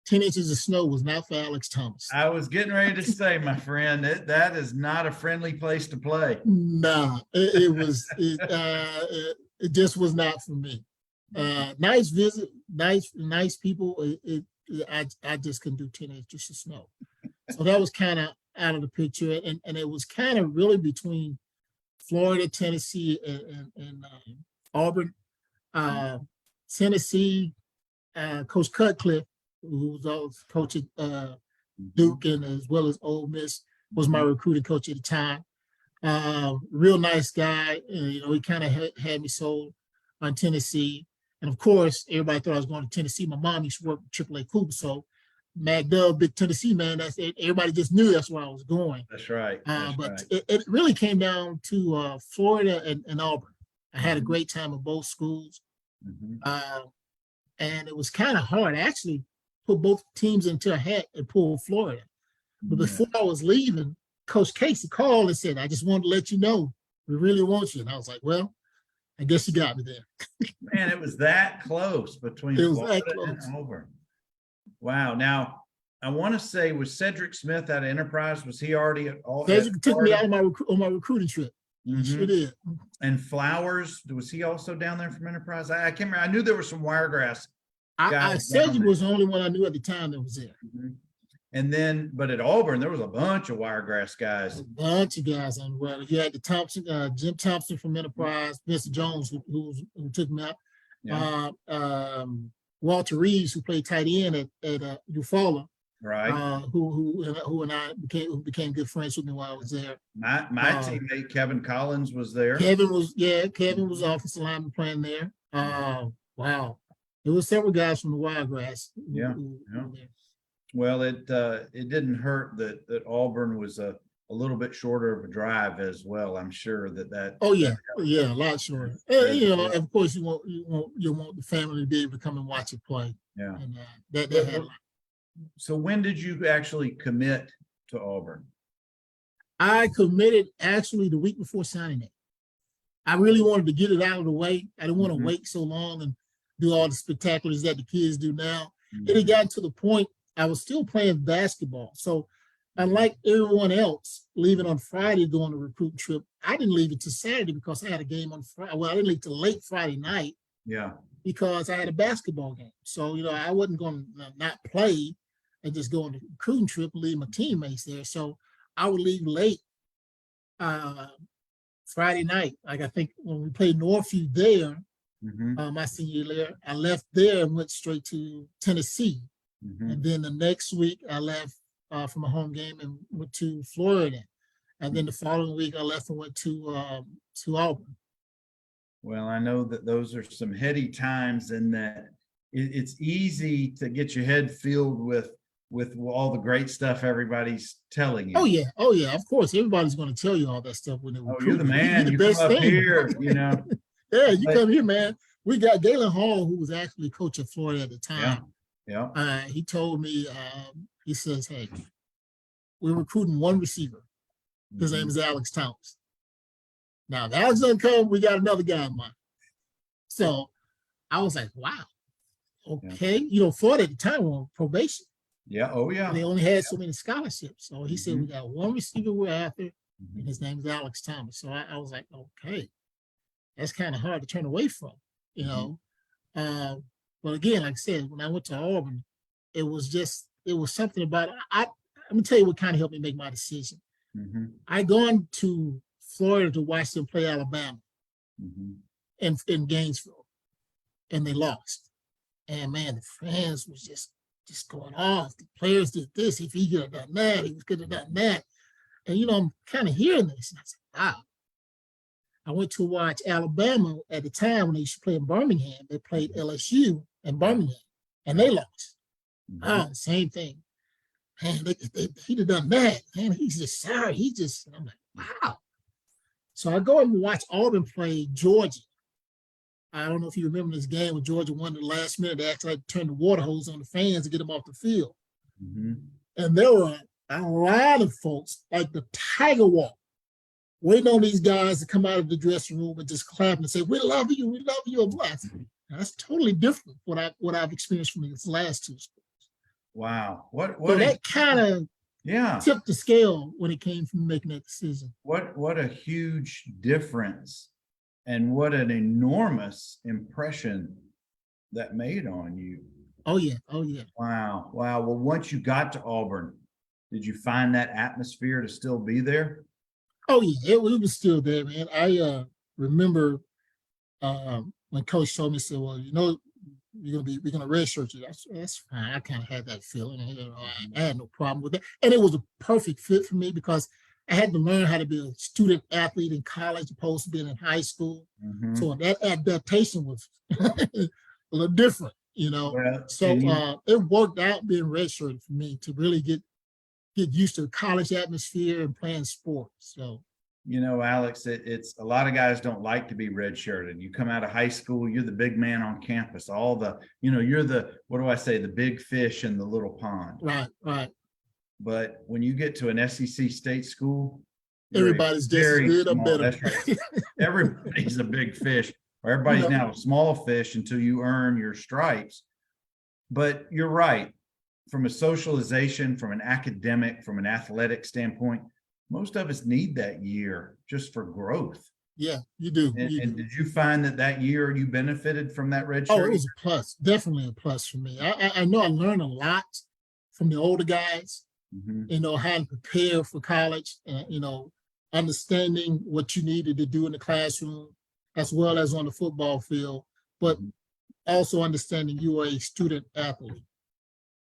10 inches of snow was not for Alex Thomas. I was getting ready to say, my friend, that is not a friendly place to play. No, it just was not for me. Nice visit, nice people. I just couldn't do 10 inches of snow. So that was kind of out of the picture. And it was kind of really between Florida, Tennessee, and Auburn. Tennessee, Coach Cutcliffe, who was also coaching Duke and as well as Ole Miss, was my recruiting coach at the time. Real nice guy. You know, he kind of had me sold on Tennessee. And of course, everybody thought I was going to Tennessee. My mom used to work with AAA Cougars, so McDuff, big Tennessee man. That's it. Everybody just knew that's where I was going. That's right. That's But right. it really came down to Florida and Auburn. I had a great time at both schools. Mhm. And it was kind of hard. I actually put both teams into a hat and pulled Florida. But before I was leaving, Coach Casey called and said, I just wanted to let you know, we really want you. And I was like, well, I guess you got me there. Man, it was that close between It was Florida that close. and Auburn. Wow. Now, I want to say, was Cedric Smith out of Enterprise? Was he already at all? Cedric took me out of on my recruiting trip. He sure did. And Flowers, was he also down there from Enterprise? I can't remember. I knew there were some Wiregrass guys. Cedric was the only one I knew at the time that was there. And then, but at Auburn, there was a bunch of Wiregrass guys. A bunch of guys on the well. You had the Thompson, Jim Thompson from Enterprise, Vincent Jones, who took me out. Yeah. Walter Reeves, who played tight end at Eufaula. Right. Who and I became good friends with me while I was there. My teammate Kevin Collins was there. Kevin was offensive lineman playing there. Wow. There were several guys from the Wiregrass. Who were there. Well, it didn't hurt that Auburn was a little bit shorter of a drive as well. I'm sure that. Oh yeah, a lot shorter. You know, of course you want the family to be able to come and watch it play. Yeah. And that had a lot. So when did you actually commit to Auburn? I committed actually the week before signing it. I really wanted to get it out of the way. I didn't want to wait so long and do all the spectaculars that the kids do now. It had gotten to the point I was still playing basketball. So unlike everyone else leaving on Friday going on a recruiting trip, I didn't leave it to Saturday because I had a game on Friday. Well, I didn't leave till late Friday night. Yeah. Because I had a basketball game. So, I wasn't going to not play and just go on a recruiting trip and leave my teammates there. So I would leave late Friday night. Like I think when we played Northview there, my senior year, I left there and went straight to Tennessee. And then the next week I left from a home game and went to Florida. And then the following week I left and went to Auburn. Well, I know that those are some heady times, and that it's easy to get your head filled with all the great stuff everybody's telling you. Oh yeah, of course. Everybody's going to tell you all that stuff when they were. Oh, you're the man. You come up here, Yeah, you come here, man. We got Galen Hall, who was actually coach of Florida at the time. Yeah. He told me, he says, hey, we're recruiting one receiver. His name is Alex Thomas. Now, if Alex doesn't come, we got another guy in mind. So I was like, wow. Okay. Florida at the time were on probation. Yeah. Oh, yeah. They only had so many scholarships. So he said, we got one receiver we're after, and his name is Alex Thomas. So I was like, okay, that's kind of hard to turn away from, But again, like I said, when I went to Auburn, it was something about it. Let me tell you what kind of helped me make my decision. I'd gone to Florida to watch them play Alabama in Gainesville, and they lost. And man, the fans was just going off. The players did this. If he could have done that, he could have done that. And I'm kind of hearing this, and I said, wow. I went to watch Alabama at the time when they used to play in Birmingham. They played LSU in Birmingham, and they lost. Same thing. Man, he'd have done that. Man, he's just sorry. I'm like, wow. So I go and watch Auburn play Georgia. I don't know if you remember this game when Georgia won at the last minute. They actually had to turn the water hose on the fans to get them off the field. And there were a lot of folks, like the Tiger Walk, waiting on these guys to come out of the dressing room and just clap and say, we love you, we love you. That's totally different what I've experienced from these last two schools. Wow. What so that kind of tipped the scale when it came from making that decision. What a huge difference, and what an enormous impression that made on you. Oh yeah. Wow. Well, once you got to Auburn, did you find that atmosphere to still be there? Oh yeah, it was still there, man. I remember when Coach told me, said, "Well, we're gonna redshirt you." That's fine. I kind of had that feeling. I had no problem with it, and it was a perfect fit for me because I had to learn how to be a student athlete in college, opposed to being in high school. So that adaptation was a little different, Well, so it worked out being redshirted for me to really get used to the college atmosphere and playing sports. So, Alex, it's a lot of guys don't like to be redshirted. You come out of high school, you're the big man on campus. You're the, what do I say, the big fish in the little pond. Right. But when you get to an SEC state school, everybody's just as good or better. That's right. Everybody's a big fish, or everybody's now a small fish until you earn your stripes. But you're right. From a socialization, from an academic, from an athletic standpoint, most of us need that year just for growth. Yeah, you do. And did you find that year you benefited from that red shirt? Oh, it was a plus, definitely a plus for me. I know I learned a lot from the older guys, how to prepare for college, understanding what you needed to do in the classroom as well as on the football field, but also understanding you are a student athlete.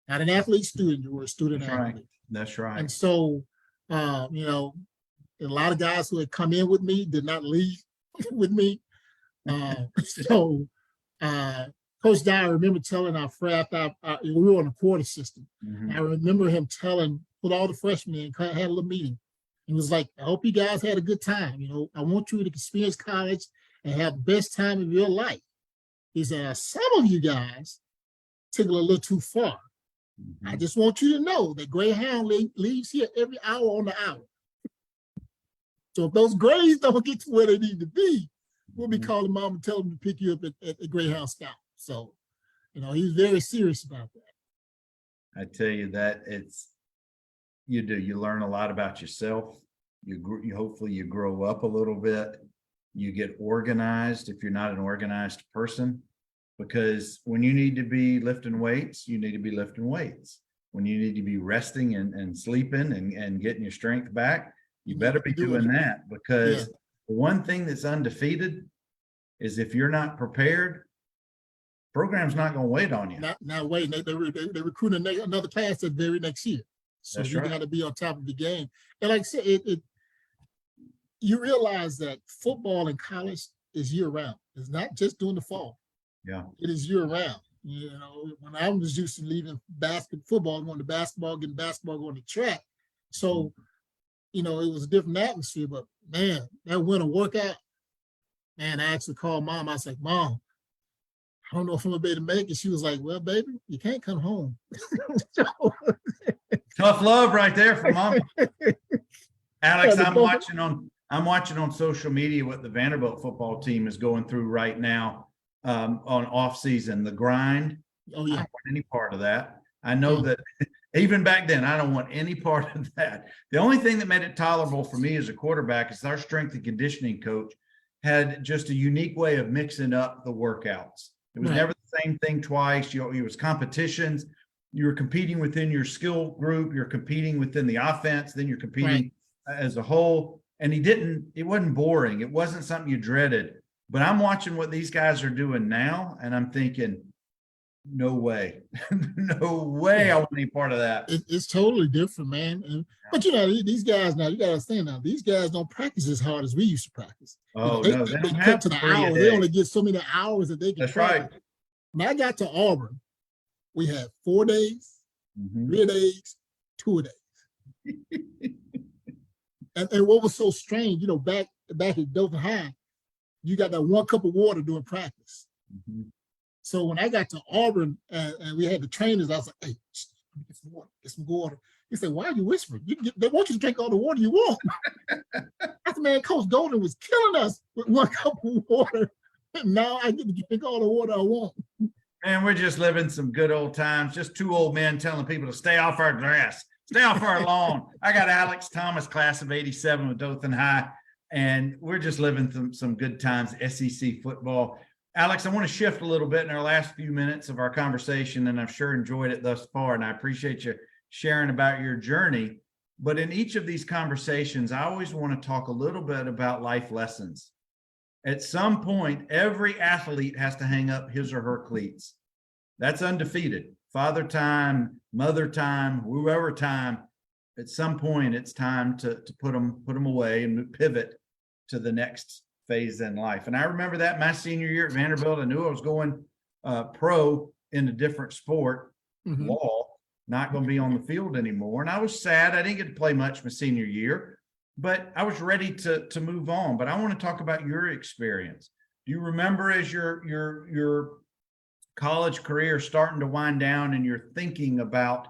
Not an athlete student, you were a student athlete. That's right. And so, a lot of guys who had come in with me did not leave with me. Coach Dye, I remember telling our frat, we were on a quarter system. I remember him telling, put all the freshmen in, had a little meeting. He was like, I hope you guys had a good time. I want you to experience college and have the best time of your life. He said, some of you guys took it a little too far. I just want you to know that Greyhound leaves here every hour on the hour. So if those grades don't get to where they need to be, we'll be calling mom and tell them to pick you up at the Greyhound Scout. So, he was very serious about that. I tell you that you learn a lot about yourself. You hopefully you grow up a little bit. You get organized if you're not an organized person, because when you need to be lifting weights, you need to be lifting weights. When you need to be resting and sleeping and getting your strength back, you better be doing that, because the one thing that's undefeated is if you're not prepared, program's not going to wait on you. Not waiting. They recruit another class the very next year. So That's you right. got to be on top of the game. And like I said, you realize that football in college is year round. It's not just during the fall. Yeah. It is year round. When I was used to leaving football, going to basketball, getting basketball, going to track. So, it was a different atmosphere. But man, that winter workout, man, I actually called mom. I was like, Mom, I don't know if I'm gonna be able to make it. She was like, well, baby, you can't come home. Tough love right there from mom. Alex, I'm watching on social media what the Vanderbilt football team is going through right now on off season, the grind. Oh yeah. I don't want any part of that. I know that even back then, I don't want any part of that. The only thing that made it tolerable for me as a quarterback is our strength and conditioning coach had just a unique way of mixing up the workouts. It was never the same thing twice. It was competitions. You were competing within your skill group. You're competing within the offense. Then you're competing as a whole. And it wasn't boring. It wasn't something you dreaded. But I'm watching what these guys are doing now, and I'm thinking, no way. No way I want any part of that. It's totally different, man. But these guys now, you gotta understand now, these guys don't practice as hard as we used to practice. Oh, they don't cut have to the 3 a hours. day. They only get so many hours that they can That's practice. right. When I got to Auburn, we had 4 days, 3 days, 2 days. and what was so strange, back at Dothan High, you got that 1 cup of water during practice. So when I got to Auburn and we had the trainers, I was like, hey, get some water, get some water. He said, why are you whispering? They want you to drink all the water you want. I said, man, Coach Golden was killing us with 1 cup of water. And now I get to drink all the water I want. Man, we're just living some good old times. Just 2 old men telling people to stay off our grass, stay off our lawn. I got Alex Thomas, class of '87 with Dothan High, and we're just living some good times, SEC football. Alex, I want to shift a little bit in our last few minutes of our conversation, and I've sure enjoyed it thus far, and I appreciate you sharing about your journey. But in each of these conversations, I always want to talk a little bit about life lessons. At some point, every athlete has to hang up his or her cleats. That's undefeated. Father time, mother time, whoever time. At some point, it's time to put them away and pivot to the next phase in life. And I remember that my senior year at Vanderbilt, I knew I was going pro in a different sport, law, not going to be on the field anymore. And I was sad. I didn't get to play much my senior year, but I was ready to move on. But I want to talk about your experience. Do you remember as your college career starting to wind down and you're thinking about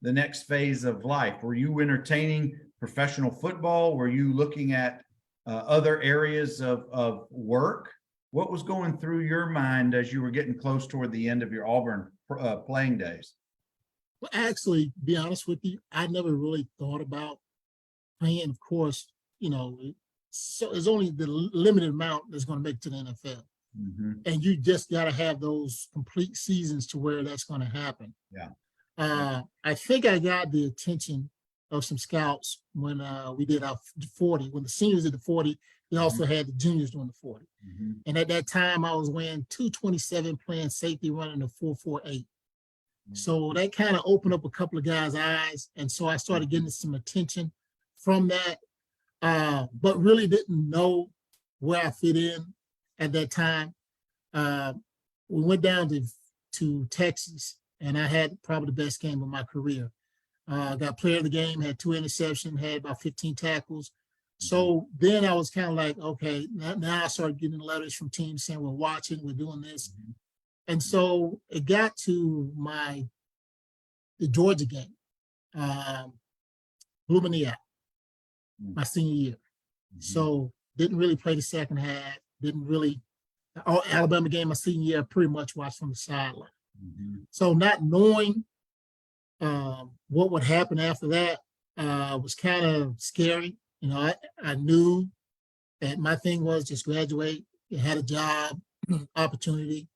the next phase of life? Were you entertaining professional football? Were you looking at other areas of work? What was going through your mind as you were getting close toward the end of your Auburn playing days? Well, actually, to be honest with you, I never really thought about playing. Of course, so there's only the limited amount that's going to make it to the NFL. And you just got to have those complete seasons to where that's going to happen. Yeah. I think I got the attention of some scouts when we did our 40. When the seniors did the 40, they also had the juniors doing the 40. And at that time, I was wearing 227, playing safety, running a 4.48. So that kind of opened up a couple of guys' eyes. And so I started getting some attention from that, but really didn't know where I fit in at that time. We went down to Texas, and I had probably the best game of my career. Got player of the game, had 2 interceptions, had about 15 tackles. So then I was kind of like, okay, now I started getting letters from teams saying, we're watching, we're doing this. And so it got to the Georgia game, blew me out my senior year. So didn't really play the second half. Didn't really. All Alabama game my senior year, I pretty much watched from the sideline. So not knowing what would happen after that was kind of scary. You know, I knew that my thing was just graduate, had a job opportunity.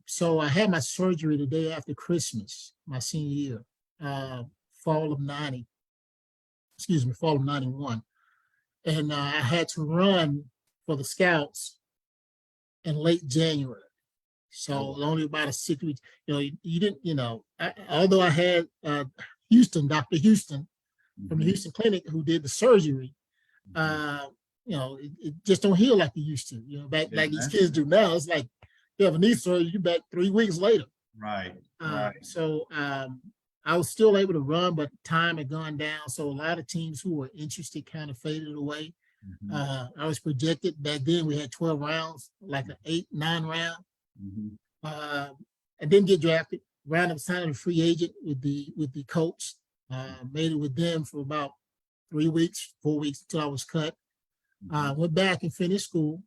So I had my surgery the day after Christmas, my senior year, fall of 91. And I had to run for the Scouts in late January. So only about a 6 weeks, you know, you didn't, you know, although I had Dr. Houston from the Houston Clinic who did the surgery, you know, it just don't heal like it used to, you know, back like these kids do now. It's like you have a knee surgery, you're back 3 weeks later. Right. So I was still able to run, but time had gone down. So a lot of teams who were interested kind of faded away. I was projected back then, we had 12 rounds, like an 8-9 round. I didn't get drafted. Wound up signing a free agent with the Colts. Made it with them for about 3 weeks, 4 weeks until I was cut. Went back and finished school.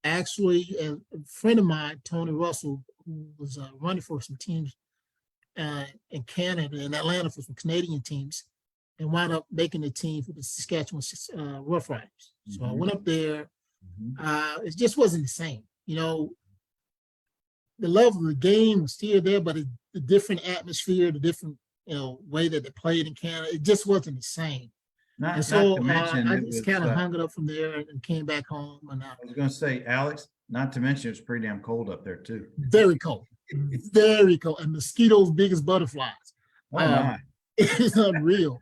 Actually, a friend of mine, Tony Russell, who was running for some teams in Canada and Atlanta for some Canadian teams, and wound up making the team for the Saskatchewan Rough Riders. So I went up there. It just wasn't the same. You know, the love of the game was still there, but the different atmosphere, the different, you know, way that they played in Canada, it just wasn't the same. And so I just kind of hung it up from there and came back home. And I was going to say, Alex, not to mention it's pretty damn cold up there too. Very cold, very cold, and mosquitoes big as butterflies. Oh my. It's unreal.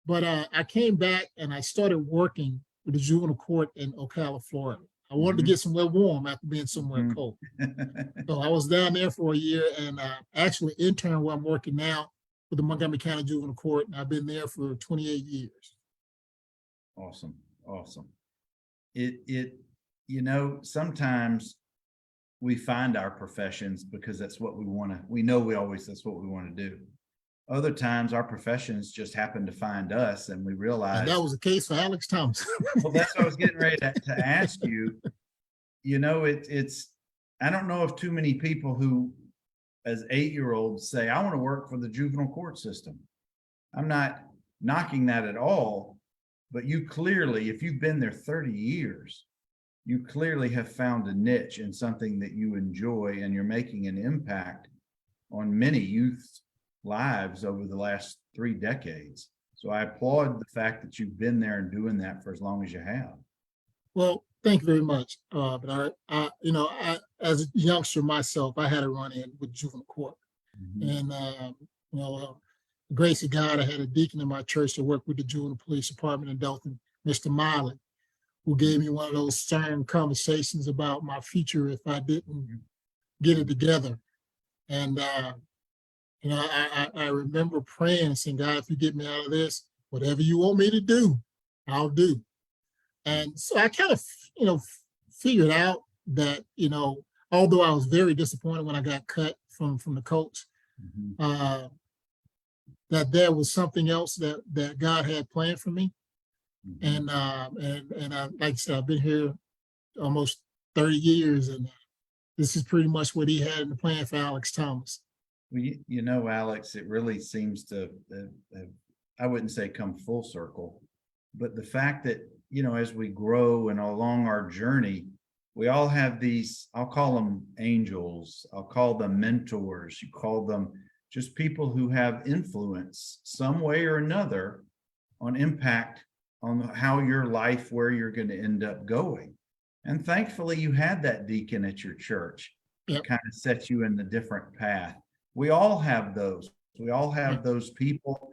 But I came back and I started working with the juvenile court in Ocala, Florida. I wanted to get somewhere warm after being somewhere cold. So I was down there for a year and actually interned where I'm working now with the Montgomery County Juvenile Court. And I've been there for 28 years. Awesome. Awesome. You know, sometimes we find our professions because that's what we want to, we know that's what we want to do. Other times our professions just happen to find us and we realize. And that was the case for Alex Thomas. Well, that's what I was getting ready to ask you. You know, I don't know of too many people who, as 8-year-olds, say, I want to work for the juvenile court system. I'm not knocking that at all, but you clearly, if you've been there 30 years, you clearly have found a niche in something that you enjoy and you're making an impact on many youth's lives over the last 3 decades. So I applaud the fact that you've been there and doing that for as long as you have. Well, thank you very much. But you know, as a youngster myself, I had a run in with juvenile court, and you know, grace of God, I had a deacon in my church that worked with the juvenile police department in Dothan, Mr. Miley, who gave me one of those stern conversations about my future if I didn't get it together. And you know, I remember praying and saying, God, if you get me out of this, whatever you want me to do, I'll do. And so I kind of, you know, figured out that, you know, although I was very disappointed when I got cut from the Colts, that there was something else that God had planned for me. And like I said, I've been here almost 30 years, and this is pretty much what he had in the plan for Alex Thomas. Well, you know, Alex, it really seems to, I wouldn't say come full circle, but the fact that, you know, as we grow and along our journey, we all have these, I'll call them angels, I'll call them mentors, you call them just people who have influence some way or another on impact on how your life, where you're going to end up going. And thankfully you had that deacon at your church to kind of set you in the different path. We all have those. We all have those people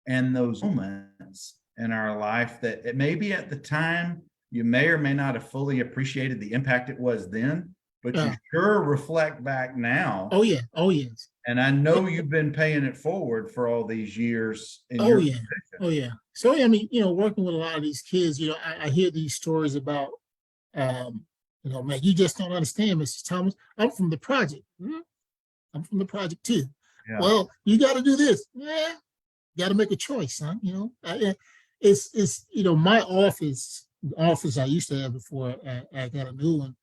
and those moments in our life that it may be at the time you may or may not have fully appreciated the impact it was then, but you sure reflect back now. Oh yeah. Oh yes. And I know you've been paying it forward for all these years. Oh yeah. Oh yeah. So I mean, you know, working with a lot of these kids, you know, I hear these stories about, you know, man, you just don't understand, Mrs. Thomas. I'm from the project. I'm from the project too. Yeah. Well, you got to do this. Yeah, got to make a choice, son. You know, it's my office I used to have before I got a new one.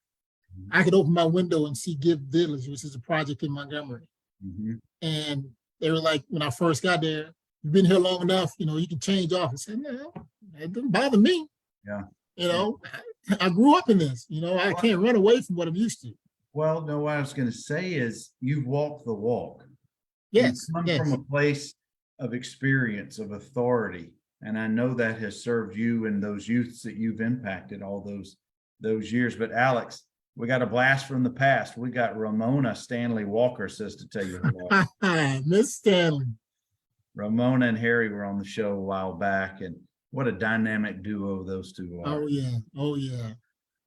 I could open my window and see Give Village, which is a project in Montgomery. Mhm. And they were like, when I first got there, you've been here long enough, you can change off. I said, no, it doesn't bother me. Yeah. I grew up in this, I can't run away from what I'm used to. Well, no, what I was going to say is you've walked the walk. Yes. You come from a place of experience, of authority. And I know that has served you and those youths that you've impacted all those years. But Alex, we got a blast from the past. We got Ramona Stanley Walker says to tell you hello. Miss Stanley. Ramona and Harry were on the show a while back, and what a dynamic duo those two are. Oh yeah. Oh yeah.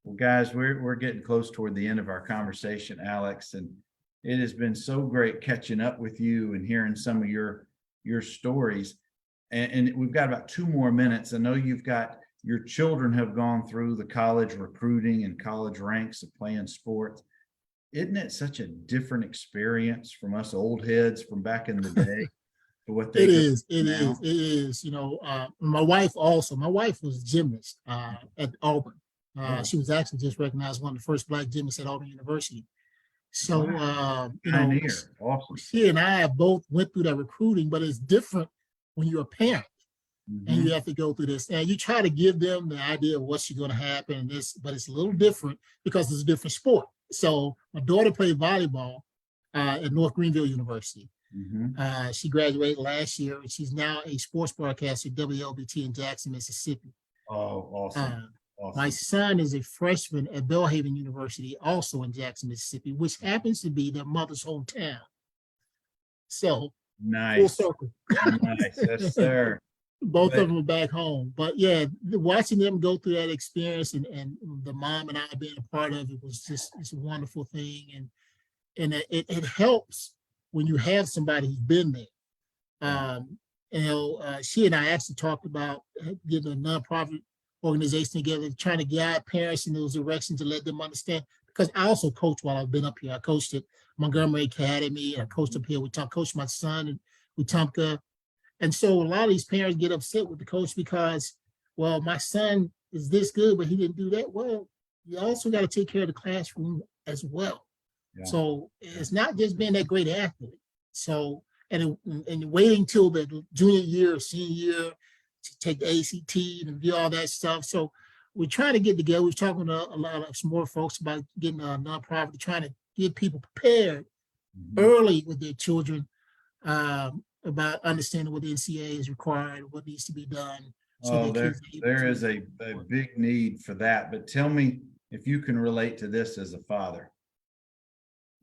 Well, guys, we're getting close toward the end of our conversation, Alex, and it has been so great catching up with you and hearing some of your stories. And we've got about 2 more minutes. I know your children have gone through the college recruiting and college ranks of playing sports. Isn't it such a different experience from us old heads from back in the day to what they It is. My wife was a gymnast at Auburn. She was actually just recognized one of the first Black gymnasts at Auburn University. So, awesome. She and I both went through that recruiting, but it's different when you're a parent and you have to go through this. And you try to give them the idea of what's going to happen in this, but it's a little different because it's a different sport. So my daughter played volleyball at North Greenville University. She graduated last year, and she's now a sports broadcaster at WLBT in Jackson, Mississippi. Oh, awesome. My son is a freshman at Belhaven University, also in Jackson, Mississippi, which happens to be their mother's hometown. So, nice. Full circle. Nice, yes, sir. Both of them are back home. But yeah, watching them go through that experience and the mom and I being a part of it was just it's a wonderful thing. And it helps when you have somebody who's been there. She and I actually talked about getting a nonprofit organization together, trying to guide parents in those directions to let them understand. Because I also coach while I've been up here. I coached at Montgomery Academy. I coached up here. Coached my son in Wetumpka. And so a lot of these parents get upset with the coach because, well, my son is this good, but he didn't do that. Well, you also got to take care of the classroom as well. Yeah. So it's not just being that great athlete. So, and waiting till the junior year or senior year to take the ACT and do all that stuff. So we're trying to get together. We're talking to a lot of some more folks about getting a nonprofit, trying to get people prepared early with their children about understanding what the NCAA is required, what needs to be done. So there is a big need for that. But tell me if you can relate to this as a father.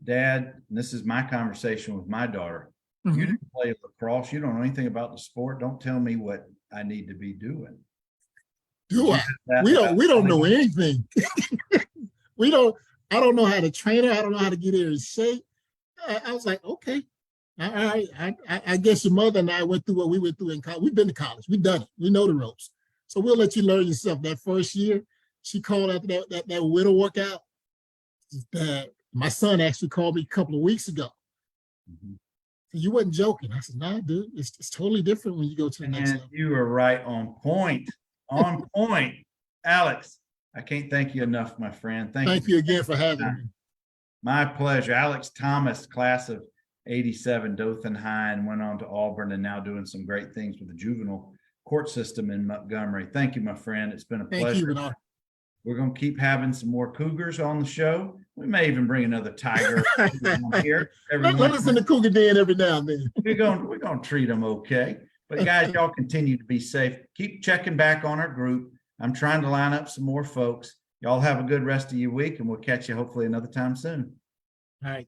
Dad, and this is my conversation with my daughter. You didn't play lacrosse. You don't know anything about the sport. Don't tell me what I need to be doing. Do I? We don't know anything. I don't know how to train her. I don't know how to get her in shape. I was like, okay. All right. I guess your mother and I went through what we went through in college. We've been to college. We've done it. We know the ropes. So we'll let you learn yourself. That first year, she called after that winter workout. My son actually called me a couple of weeks ago. You wasn't joking. I said, nah, dude, it's totally different when you go to the next level. You are right on point. On point. Alex, I can't thank you enough, my friend. Thank you again for having me. My pleasure. Alex Thomas, class of 87, Dothan High, and went on to Auburn and now doing some great things with the juvenile court system in Montgomery. Thank you, my friend. It's been a pleasure. Thank you, Bernard. We're going to keep having some more Cougars on the show. We may even bring another Tiger here. Let us in the Cougar Den every now and then. We're going to treat them okay. But guys, y'all continue to be safe. Keep checking back on our group. I'm trying to line up some more folks. Y'all have a good rest of your week, and we'll catch you hopefully another time soon. All right.